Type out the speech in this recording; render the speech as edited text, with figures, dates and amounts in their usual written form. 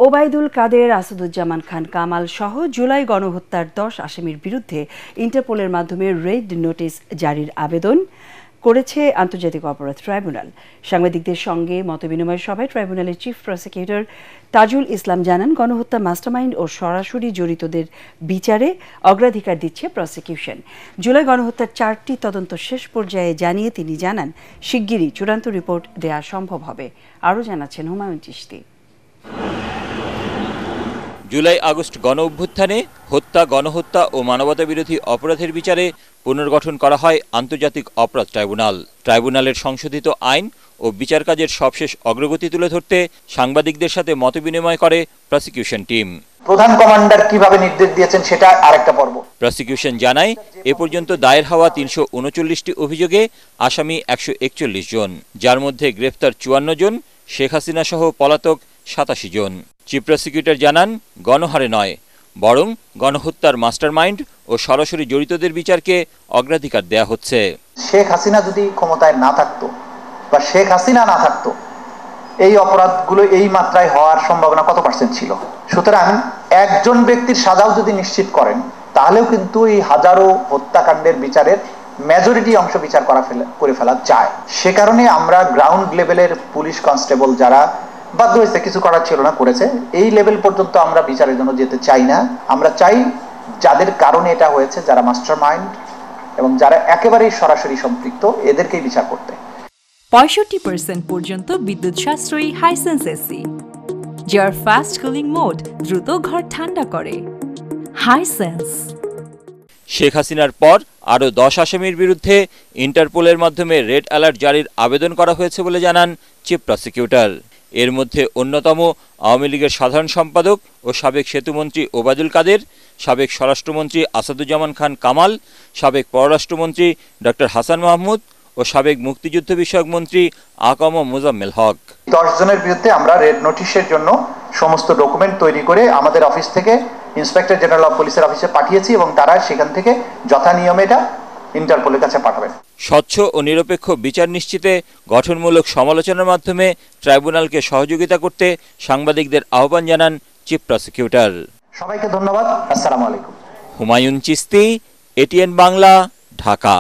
ওবায়দুল কাদের, আসাদুজ্জামান খান কামাল সহ জুলাই গণহত্যার 10 আসামির বিরুদ্ধে ইন্টারপোলের মাধ্যমে রেড নোটিশ জারির আবেদন করেছে আন্তর্জাতিক অপরাধ ট্রাইব্যুনাল। সাংবাদিকদের সঙ্গে মতবিনিময় সভায় ট্রাইব্যুনালের চিফ প্রসিকিউটর তাজুল ইসলাম জানান, গণহত্যা মাস্টারমাইন্ড ও সরাসরি জড়িতদের বিচারে অগ্রাধিকার দিচ্ছে প্রসিকিউশন। জুলাই গণহত্যার 4টি তদন্ত শেষ পর্যায়ে জানিয়ে তিনি জানান, শিগগিরই চূড়ান্ত রিপোর্ট দেওয়া সম্ভব হবে। আরও জানাচ্ছেন হুমায়ুন চিশতি। জুলাই আগস্ট গণ অভ্যুত্থানে হত্যা, গণহত্যা ও মানবতাবিরোধী অপরাধের বিচারে পুনর্গঠন করা হয় আন্তর্জাতিক অপরাধ ট্রাইব্যুনাল। ট্রাইব্যুনালের সংশোধিত আইন ও বিচার কাজের সবশেষ অগ্রগতি তুলে ধরতে সাংবাদিকদের সাথে মতবিনিময় করে প্রসিকিউশন টিম। প্রধান কমান্ডার কিভাবে নির্দেশ দিয়েছেন সেটা আরেকটা পর্ব। প্রসিকিউশন জানায়, এ পর্যন্ত দায়ের হওয়া 339টি অভিযোগে আসামি 141 জন, যার মধ্যে গ্রেফতার 54 জন, শেখ হাসিনা সহ পলাতক 87 জন। চিফ প্রসিকিউটর জানান, গণহারে নয়, বরং গণহত্যার মাস্টারমাইন্ড ও সরাসরি জড়িতদের বিচারকে অগ্রাধিকার দেয়া হচ্ছে। শেখ হাসিনা যদি ক্ষমতায় না থাকতো বা শেখ হাসিনা না থাকতো, এই অপরাধগুলো এই মাত্রায় হওয়ার সম্ভাবনা কত % ছিল? সুতরাং একজন ব্যক্তির সাজাও যদি নিশ্চিত করেন, তাহলেও কিন্তু এই হাজারো হত্যাকাণ্ডের বিচারের মেজরিটি অংশ বিচার করে ফেলা যায়। সে কারণে আমরা গ্রাউন্ড লেভেলের পুলিশ কনস্টেবল যারা বাধ্য হয়েছে, কিছু করার ছিল না, করেছে, এই লেভেল পর্যন্ত আমরা বিচারের জন্য যেতে চাই না। আমরা চাই যাদের কারণে এটা হয়েছে, যারা মাস্টার মাইন্ড এবং যারা একেবারেই সরাসরি সম্পৃক্ত, এদেরকেই বিচার করতে। 65% পর্যন্ত বিদ্যুৎ সাশ্রয়ী হাইসেন্স এসি, যার ফাস্ট কুলিং মোড দ্রুত ঘর ঠান্ডা করে। হাইসেন্স। শেখ হাসিনার পর আরও 10 আসামির বিরুদ্ধে ইন্টারপোলের মাধ্যমে রেড অ্যালার্ট জারির আবেদন করা হয়েছে বলে জানান চিফ প্রসিকিউটর। এর মধ্যে অন্যতম আওয়ামী লীগের সাধারণ সম্পাদক ও সাবেক সেতুমন্ত্রী ওবায়দুল কাদের, সাবেক স্বরাষ্ট্রমন্ত্রী আসাদুজ্জামান খান কামাল, সাবেক পররাষ্ট্রমন্ত্রী ডক্টর হাসান মাহমুদ ও সাবেক মুক্তিযুদ্ধ বিষয়ক মন্ত্রী আকাম মোজাম্মেল হক। 10 জনের বিরুদ্ধে আমরা রেড নোটিশের জন্য সমস্ত ডকুমেন্ট তৈরি করে আমাদের অফিস থেকে ইন্সপেক্টর জেনারেল অফ পুলিশের অফিসে পাঠিয়েছি এবং তারা সেখান থেকে যথা নিয়মে এটা ইন্টারপোলের কাছে পাঠাবেন। স্বচ্ছ ও নিরপেক্ষ বিচার নিশ্চিতে গঠনমূলক সমালোচনার মাধ্যমে ট্রাইব্যুনালকে সহযোগিতা করতে সাংবাদিকদের আহ্বান জানান চিফ প্রসিকিউটর। সবাইকে ধন্যবাদ। আসসালামু আলাইকুম। হুমায়ুন চিশতি, এটিএন বাংলা, ঢাকা।